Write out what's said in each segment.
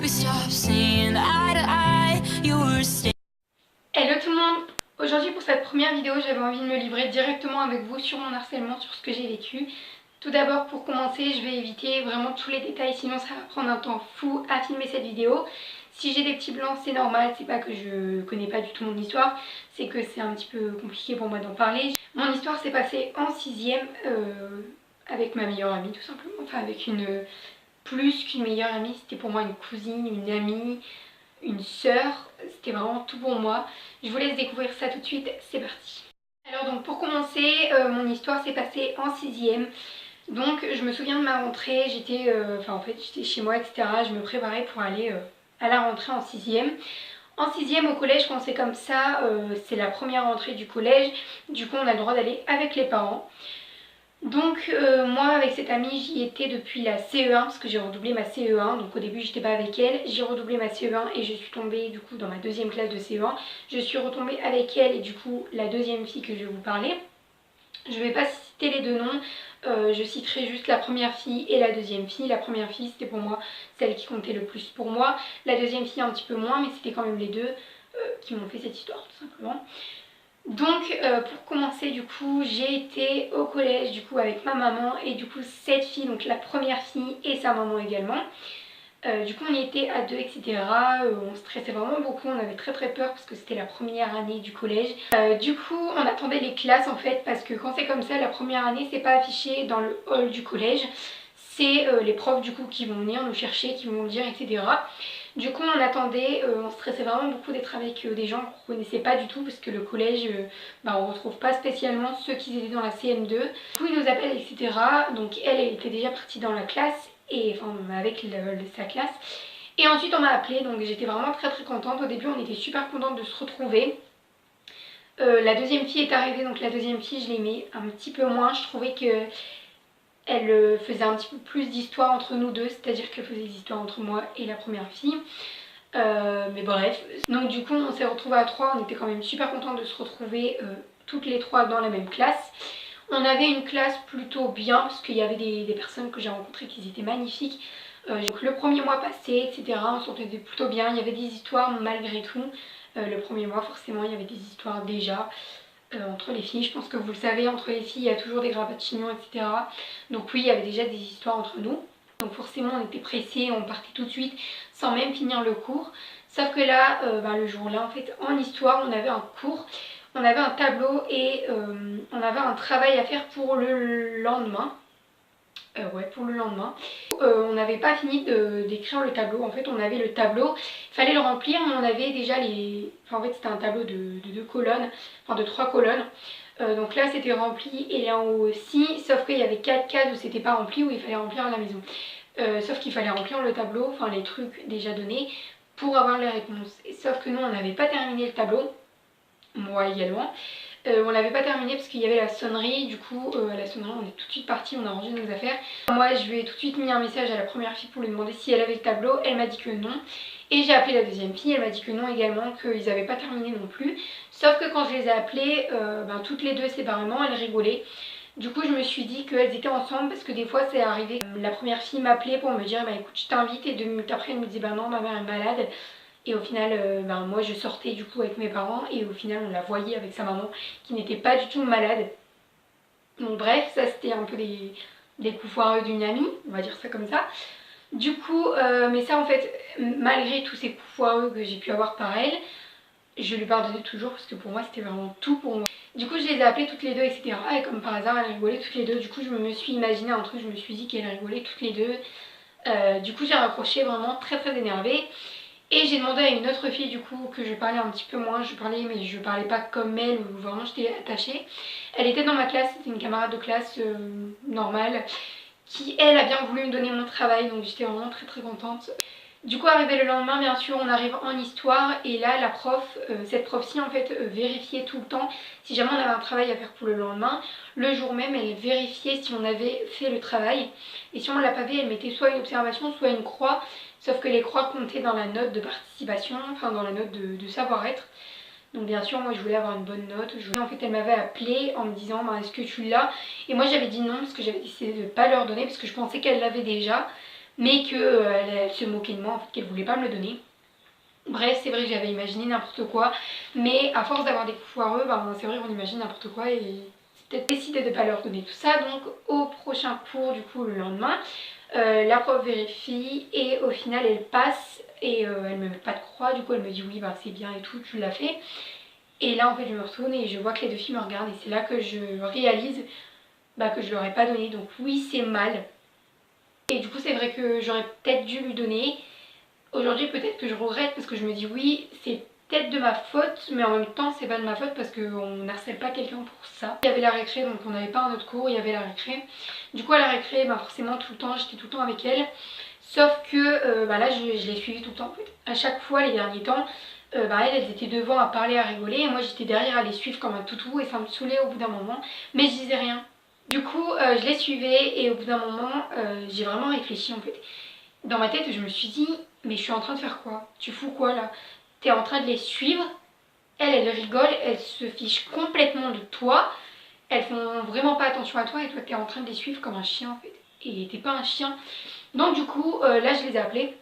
we stopped seeing eye to eye. You were staying. Hello tout le monde. Aujourd'hui pour cette première vidéo j'avais envie de me livrer directement avec vous sur mon harcèlement, sur ce que j'ai vécu. Tout d'abord pour commencer je vais éviter vraiment tous les détails sinon ça va prendre un temps fou à filmer cette vidéo. Si j'ai des petits blancs c'est normal, c'est pas que je connais pas du tout mon histoire, c'est que c'est un petit peu compliqué pour moi d'en parler. Mon histoire s'est passée en 6ème avec ma meilleure amie tout simplement, enfin avec une plus qu'une meilleure amie, c'était pour moi une cousine, une amie, une sœur, c'était vraiment tout pour moi. Je vous laisse découvrir ça tout de suite, c'est parti. Alors donc pour commencer, mon histoire s'est passée en 6ème. Donc je me souviens de ma rentrée, j'étais j'étais chez moi, etc. Je me préparais pour aller à la rentrée en 6ème. En 6ème au collège, quand c'est comme ça, c'est la première rentrée du collège. Du coup on a le droit d'aller avec les parents. Donc moi avec cette amie j'y étais depuis la CE1 parce que j'ai redoublé ma CE1, donc au début j'étais pas avec elle, j'ai redoublé ma CE1 et je suis tombée du coup dans ma deuxième classe de CE1, je suis retombée avec elle et du coup la deuxième fille que je vais vous parler. Je vais pas citer les deux noms, je citerai juste la première fille et la deuxième fille. La première fille c'était pour moi celle qui comptait le plus pour moi, la deuxième fille un petit peu moins mais c'était quand même les deux qui m'ont fait cette histoire tout simplement. Donc pour commencer du coup j'ai été au collège du coup avec ma maman et du coup cette fille, donc la première fille et sa maman également. Du coup on y était à deux etc. On stressait vraiment beaucoup, on avait très peur parce que c'était la première année du collège. Du coup on attendait les classes en fait parce que quand c'est comme ça la première année c'est pas affiché dans le hall du collège. C'est les profs du coup qui vont venir nous chercher, qui vont nous dire etc. Du coup on attendait, on stressait vraiment beaucoup d'être avec des gens qu'on ne connaissait pas du tout parce que le collège, on retrouve pas spécialement ceux qui étaient dans la CM2. Du coup ils nous appellent etc. Donc elle était déjà partie dans la classe, et enfin avec sa classe. Et ensuite on m'a appelée, donc j'étais vraiment très contente. Au début on était super contente de se retrouver. La deuxième fille est arrivée, donc la deuxième fille je l'aimais un petit peu moins, je trouvais que elle faisait un petit peu plus d'histoire entre nous deux, c'est-à-dire qu'elle faisait des histoires entre moi et la première fille. Mais bref, donc du coup on s'est retrouvés à trois, on était quand même super contents de se retrouver toutes les trois dans la même classe. On avait une classe plutôt bien parce qu'il y avait des personnes que j'ai rencontrées qui étaient magnifiques. Donc le premier mois passé, etc. on s'entendait plutôt bien, il y avait des histoires malgré tout. Le premier mois forcément il y avait des histoires déjà. Entre les filles, je pense que vous le savez, entre les filles il y a toujours des gravats de chignon etc. Donc oui il y avait déjà des histoires entre nous. Donc forcément on était pressés, on partait tout de suite sans même finir le cours. Sauf que là, le jour-là en fait en histoire on avait un cours, on avait un tableau et on avait un travail à faire pour le lendemain. Pour le lendemain. On n'avait pas fini d'écrire le tableau, en fait on avait le tableau, il fallait le remplir mais on avait déjà les... Enfin en fait c'était un tableau de 2 colonnes, enfin de 3 colonnes. Donc là c'était rempli et là en haut aussi, sauf qu'il y avait 4 cases où c'était pas rempli, où il fallait remplir à la maison. Sauf qu'il fallait remplir le tableau, enfin les trucs déjà donnés, pour avoir les réponses. Et sauf que nous on n'avait pas terminé le tableau, moi également. On l'avait pas terminé parce qu'il y avait la sonnerie, du coup à la sonnerie on est tout de suite parti, on a rangé nos affaires. Moi je lui ai tout de suite mis un message à la première fille pour lui demander si elle avait le tableau, elle m'a dit que non. Et j'ai appelé la deuxième fille, elle m'a dit que non également, qu'ils n'avaient pas terminé non plus. Sauf que quand je les ai appelées, toutes les deux séparément, elles rigolaient. Du coup je me suis dit qu'elles étaient ensemble parce que des fois c'est arrivé. La première fille m'appelait pour me dire écoute je t'invite, et 2 minutes après elle me disait non ma mère est malade. Et au final, moi je sortais du coup avec mes parents et au final on la voyait avec sa maman qui n'était pas du tout malade. Donc bref, ça c'était un peu des coups foireux d'une amie, on va dire ça comme ça. Du coup, mais ça en fait, malgré tous ces coups foireux que j'ai pu avoir par elle, je lui pardonnais toujours parce que pour moi c'était vraiment tout pour moi. Du coup je les ai appelées toutes les deux etc. Et comme par hasard elles rigolaient toutes les deux. Du coup je me suis imaginé un truc, je me suis dit qu'elles rigolaient toutes les deux. Du coup j'ai raccroché vraiment très énervée. Et j'ai demandé à une autre fille du coup que je parlais un petit peu moins, je parlais mais je parlais pas comme elle ou vraiment j'étais attachée. Elle était dans ma classe, c'était une camarade de classe normale qui elle a bien voulu me donner mon travail, donc j'étais vraiment très contente. Du coup arrivé le lendemain bien sûr on arrive en histoire et là la prof, cette prof-ci en fait vérifiait tout le temps si jamais on avait un travail à faire pour le lendemain. Le jour même elle vérifiait si on avait fait le travail et si on l'a pas fait elle mettait soit une observation soit une croix. Sauf que les croix comptaient dans la note de participation, enfin dans la note de savoir-être. Donc bien sûr moi je voulais avoir une bonne note. En fait elle m'avait appelé en me disant est-ce que tu l'as. Et moi j'avais dit non parce que j'avais décidé de ne pas leur donner parce que je pensais qu'elle l'avait déjà. mais que elle se moquait de moi, en fait, qu'elle voulait pas me le donner. Bref, c'est vrai que j'avais imaginé n'importe quoi, mais à force d'avoir des coups foireux, ben, c'est vrai qu'on imagine n'importe quoi et c'est peut-être décidé de ne pas leur donner tout ça. Donc au prochain cours, du coup le lendemain, la prof vérifie et au final elle passe et elle me met pas de croix, du coup elle me dit oui bah c'est bien et tout, tu l'as fait. Et là en fait je me retourne et je vois que les deux filles me regardent et c'est là que je réalise bah, que je leur ai pas donné, donc oui c'est mal. Et du coup c'est vrai que j'aurais peut-être dû lui donner. Aujourd'hui peut-être que je regrette parce que je me dis oui c'est peut-être de ma faute mais en même temps c'est pas de ma faute parce qu'on n'harcèle pas quelqu'un pour ça. Il y avait la récré donc on n'avait pas un autre cours, il y avait la récré. Du coup à la récré bah forcément tout le temps j'étais tout le temps avec elle. Sauf que bah là je l'ai suivie tout le temps en fait. À chaque fois les derniers temps bah elles étaient devant à parler, à rigoler et moi j'étais derrière à les suivre comme un toutou et ça me saoulait au bout d'un moment mais je disais rien. Du coup je les suivais et au bout d'un moment j'ai vraiment réfléchi en fait. Dans ma tête je me suis dit mais je suis en train de faire quoi? Tu fous quoi là? T'es en train de les suivre, elle rigole, elle se fiche complètement de toi, elles font vraiment pas attention à toi et toi t'es en train de les suivre comme un chien en fait. Et t'es pas un chien. Donc du coup là je les ai appelées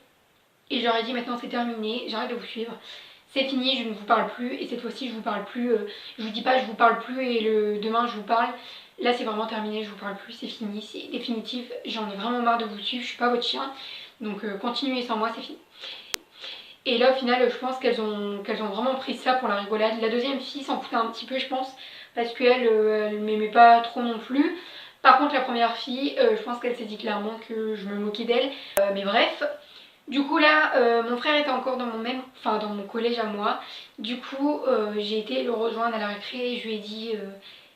et je leur ai dit maintenant c'est terminé, j'arrête de vous suivre. C'est fini, je ne vous parle plus et cette fois-ci je vous parle plus, je vous dis pas je vous parle plus et demain je vous parle. Là c'est vraiment terminé, je vous parle plus, c'est fini, c'est définitif, j'en ai vraiment marre de vous suivre, je suis pas votre chien. Donc continuez sans moi, c'est fini. Et là au final je pense qu'elles ont vraiment pris ça pour la rigolade. La deuxième fille s'en foutait un petit peu je pense parce qu'elle elle m'aimait pas trop non plus. Par contre la première fille je pense qu'elle s'est dit clairement que je me moquais d'elle. Mais bref. Du coup là mon frère était encore dans dans mon collège à moi. Du coup j'ai été le rejoindre à la récré et je lui ai dit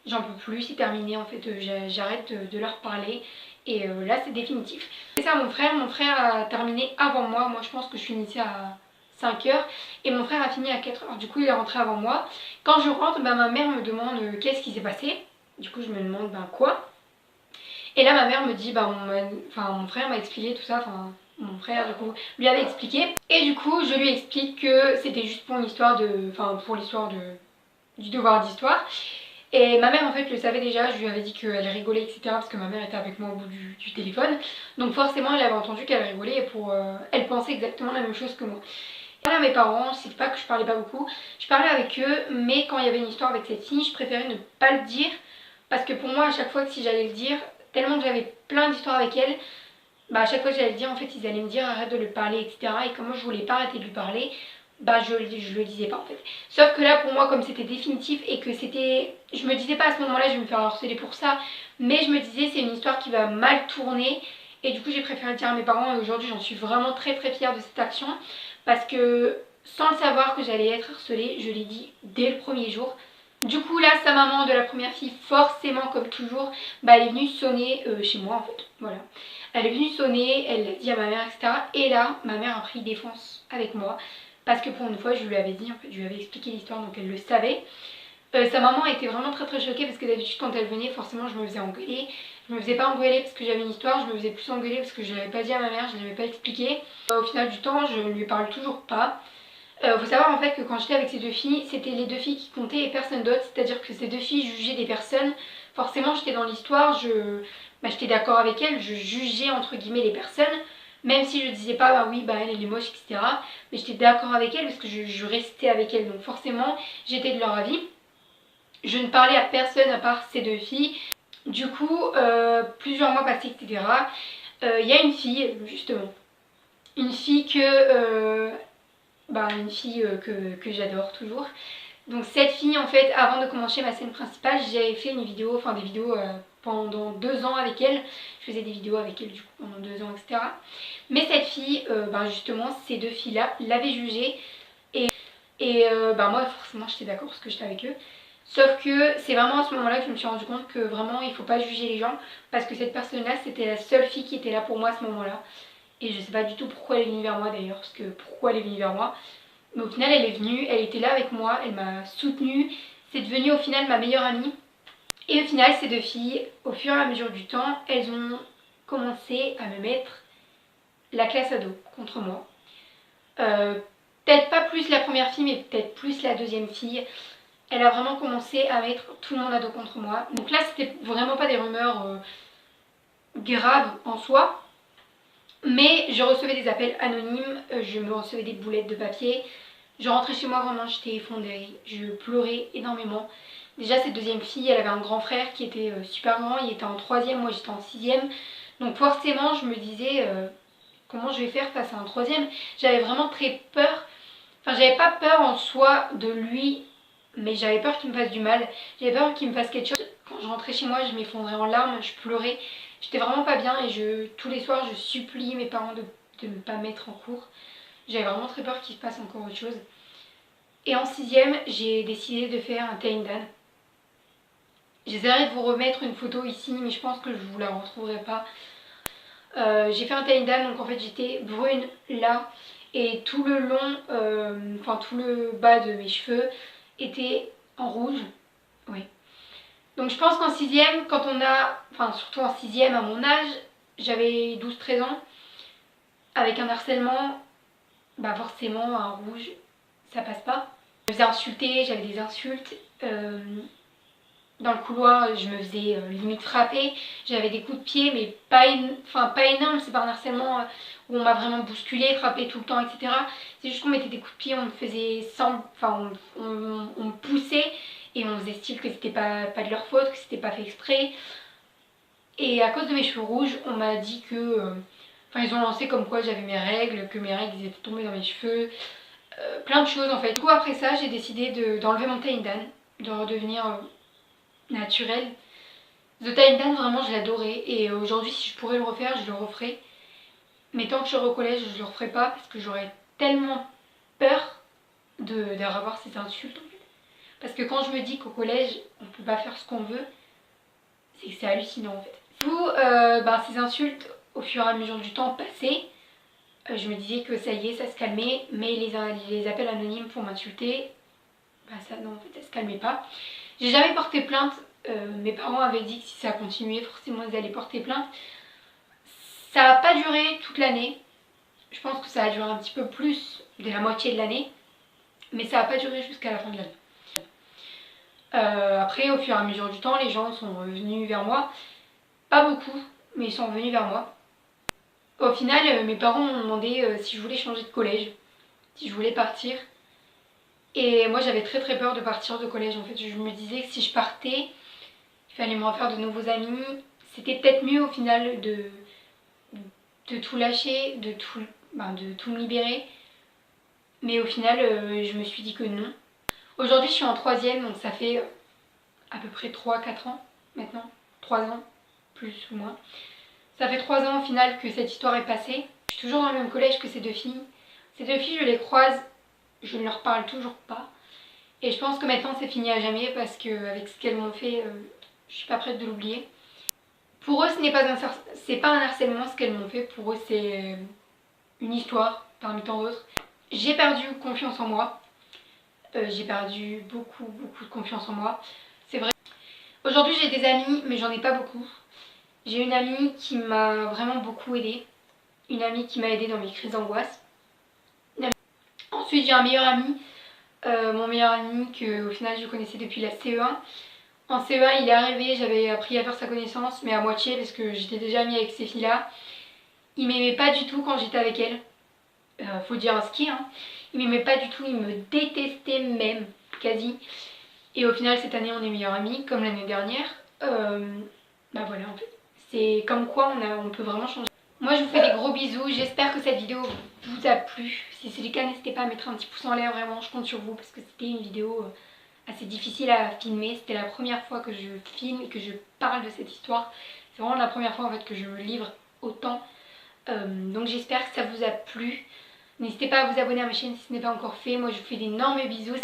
j'en peux plus, c'est terminé en fait, j'arrête de leur parler. Et là c'est définitif. C'est ça mon frère a terminé avant moi, moi je pense que je finissais à 5 heures et mon frère a fini à 4 heures. Du coup il est rentré avant moi. Quand je rentre, bah, ma mère me demande qu'est-ce qui s'est passé. Du coup je me demande quoi. Et là ma mère me dit mon frère m'a expliqué tout ça, mon frère du coup lui avait expliqué. Et du coup je lui explique que c'était juste pour l'histoire du devoir d'histoire. Et ma mère en fait le savait déjà, je lui avais dit qu'elle rigolait etc parce que ma mère était avec moi au bout du téléphone. Donc forcément elle avait entendu qu'elle rigolait et elle pensait exactement la même chose que moi. Je parlais à mes parents, c'est pas que je parlais pas beaucoup, je parlais avec eux mais quand il y avait une histoire avec cette fille je préférais ne pas le dire. Parce que pour moi à chaque fois que si j'allais le dire, tellement que j'avais plein d'histoires avec elle, bah à chaque fois que j'allais le dire en fait ils allaient me dire arrête de lui parler etc. Et comme moi je voulais pas arrêter de lui parler, bah je le disais pas en fait. Sauf que là pour moi comme c'était définitif et que c'était... Je me disais pas à ce moment là je vais me faire harceler pour ça, mais je me disais c'est une histoire qui va mal tourner. Et du coup j'ai préféré le dire à mes parents et aujourd'hui j'en suis vraiment très fière de cette action. Parce que sans le savoir que j'allais être harcelée, je l'ai dit dès le premier jour. Du coup là sa maman de la première fille forcément comme toujours bah, elle est venue sonner chez moi en fait, voilà. Elle est venue sonner, elle l'a dit à ma mère etc. Et là ma mère a pris défense avec moi parce que pour une fois je lui avais dit en fait, je lui avais expliqué l'histoire donc elle le savait. Sa maman était vraiment très choquée parce que d'habitude quand elle venait forcément je me faisais engueuler. Je me faisais pas engueuler parce que j'avais une histoire, je me faisais plus engueuler parce que je l'avais pas dit à ma mère, je l'avais pas expliqué. Au final du temps je ne lui parle toujours pas. Faut savoir en fait que quand j'étais avec ces deux filles, c'était les deux filles qui comptaient et personne d'autre. C'est-à-dire que ces deux filles jugeaient des personnes. Forcément j'étais dans l'histoire, j'étais d'accord avec elles, je jugeais entre guillemets les personnes. Même si je disais pas bah oui bah elle est moche etc. Mais j'étais d'accord avec elles parce que je restais avec elles. Donc forcément j'étais de leur avis. Je ne parlais à personne à part ces deux filles. Du coup plusieurs mois passés etc. Il y a une fille justement. Une fille que j'adore toujours. Donc cette fille en fait avant de commencer ma scène principale j'avais fait une vidéo, des vidéos pendant 2 ans avec elle. Je faisais des vidéos avec elle du coup pendant 2 ans etc. Mais cette fille, justement ces deux filles là l'avaient jugée et moi forcément j'étais d'accord parce que j'étais avec eux. Sauf que c'est vraiment à ce moment là que je me suis rendu compte que vraiment il faut pas juger les gens. Parce que cette personne là c'était la seule fille qui était là pour moi à ce moment là. Et je sais pas du tout pourquoi elle est venue vers moi d'ailleurs, parce que pourquoi elle est venue vers moi. Mais au final elle est venue, elle était là avec moi, elle m'a soutenue. C'est devenu au final ma meilleure amie. Et au final ces deux filles, au fur et à mesure du temps, elles ont commencé à me mettre la classe à dos contre moi. Peut-être pas plus la première fille, mais peut-être plus la deuxième fille. Elle a vraiment commencé à mettre tout le monde à dos contre moi. Donc là c'était vraiment pas des rumeurs graves en soi. Mais je recevais des appels anonymes, je me recevais des boulettes de papier. Je rentrais chez moi, vraiment j'étais effondrée, je pleurais énormément. Déjà cette deuxième fille, elle avait un grand frère qui était super grand, il était en 3e, moi j'étais en 6e. Donc forcément je me disais comment je vais faire face à un 3e. J'avais vraiment très peur, enfin j'avais pas peur en soi de lui, mais j'avais peur qu'il me fasse du mal. J'avais peur qu'il me fasse quelque chose. Quand je rentrais chez moi je m'effondrais en larmes, je pleurais. J'étais vraiment pas bien et tous les soirs je suppliais mes parents de ne pas mettre en cours. J'avais vraiment très peur qu'il se passe encore autre chose. Et en 6e, j'ai décidé de faire un Taïndan. J'essaierai de vous remettre une photo ici, mais je pense que je vous la retrouverai pas. J'ai fait un Taïndan, donc en fait j'étais brune là, et tout le long, enfin tout le bas de mes cheveux était en rouge. Oui. Donc je pense qu'en 6e, quand on a, enfin surtout en 6e à mon âge, j'avais 12-13 ans, avec un harcèlement, bah forcément un rouge, ça passe pas. Je me faisais insulter, j'avais des insultes. Dans le couloir, je me faisais limite frapper. J'avais des coups de pied, mais pas énormes. C'est pas un harcèlement où on m'a vraiment bousculé, frappé tout le temps, etc. C'est juste qu'on mettait des coups de pied, on me faisait on me poussait et on faisait style que c'était pas de leur faute, que c'était pas fait exprès. Et à cause de mes cheveux rouges, on m'a dit que... ils ont lancé comme quoi j'avais mes règles, que mes règles ils étaient tombées dans mes cheveux. Plein de choses en fait. Du coup après ça j'ai décidé d'enlever mon Taïndan, de redevenir naturelle. The Taïndan vraiment je l'adorais et aujourd'hui si je pourrais le refaire je le referais. Mais tant que je serai au collège je le referai pas parce que j'aurais tellement peur de avoir ces insultes en fait. Parce que quand je me dis qu'au collège on peut pas faire ce qu'on veut, c'est que c'est hallucinant en fait. Du coup ces insultes au fur et à mesure du temps passé, je me disais que ça y est, ça se calmait, mais les appels anonymes pour m'insulter, ça non, en fait, ça se calmait pas. J'ai jamais porté plainte, mes parents avaient dit que si ça continuait, forcément ils allaient porter plainte. Ça n'a pas duré toute l'année, je pense que ça a duré un petit peu plus de la moitié de l'année, mais ça n'a pas duré jusqu'à la fin de l'année. Après, au fur et à mesure du temps, les gens sont venus vers moi, pas beaucoup, mais ils sont venus vers moi. Au final, mes parents m'ont demandé si je voulais changer de collège, si je voulais partir. Et moi j'avais très peur de partir de collège en fait. Je me disais que si je partais, il fallait me refaire de nouveaux amis. C'était peut-être mieux au final de tout lâcher, de tout me libérer. Mais au final, je me suis dit que non. Aujourd'hui je suis en 3e, donc ça fait à peu près 3-4 ans maintenant. 3 ans, plus ou moins. Ça fait 3 ans au final que cette histoire est passée. Je suis toujours dans le même collège que ces deux filles. Ces deux filles, je les croise, je ne leur parle toujours pas. Et je pense que maintenant c'est fini à jamais parce qu'avec ce qu'elles m'ont fait, je suis pas prête de l'oublier. Pour eux, c'est pas un harcèlement ce qu'elles m'ont fait, pour eux c'est une histoire parmi tant d'autres. J'ai perdu confiance en moi. J'ai perdu beaucoup de confiance en moi. C'est vrai. Aujourd'hui j'ai des amis, mais j'en ai pas beaucoup. J'ai une amie qui m'a vraiment beaucoup aidée. Une amie qui m'a aidée dans mes crises d'angoisse. Ensuite j'ai un meilleur ami. Mon meilleur ami que au final je connaissais depuis la CE1. En CE1 il est arrivé, j'avais appris à faire sa connaissance mais à moitié parce que j'étais déjà amie avec ces filles là. Il m'aimait pas du tout quand j'étais avec elle. Faut dire ce qui est hein. Il m'aimait pas du tout, il me détestait même, quasi. Et au final cette année on est meilleurs amis comme l'année dernière. Voilà en fait. C'est comme quoi on peut vraiment changer. Moi je vous fais des gros bisous, j'espère que cette vidéo vous a plu. Si c'est le cas n'hésitez pas à mettre un petit pouce en l'air, vraiment je compte sur vous parce que c'était une vidéo assez difficile à filmer. C'était la première fois que je filme et que je parle de cette histoire. C'est vraiment la première fois en fait que je me livre autant. Donc j'espère que ça vous a plu. N'hésitez pas à vous abonner à ma chaîne si ce n'est pas encore fait. Moi je vous fais d'énormes bisous.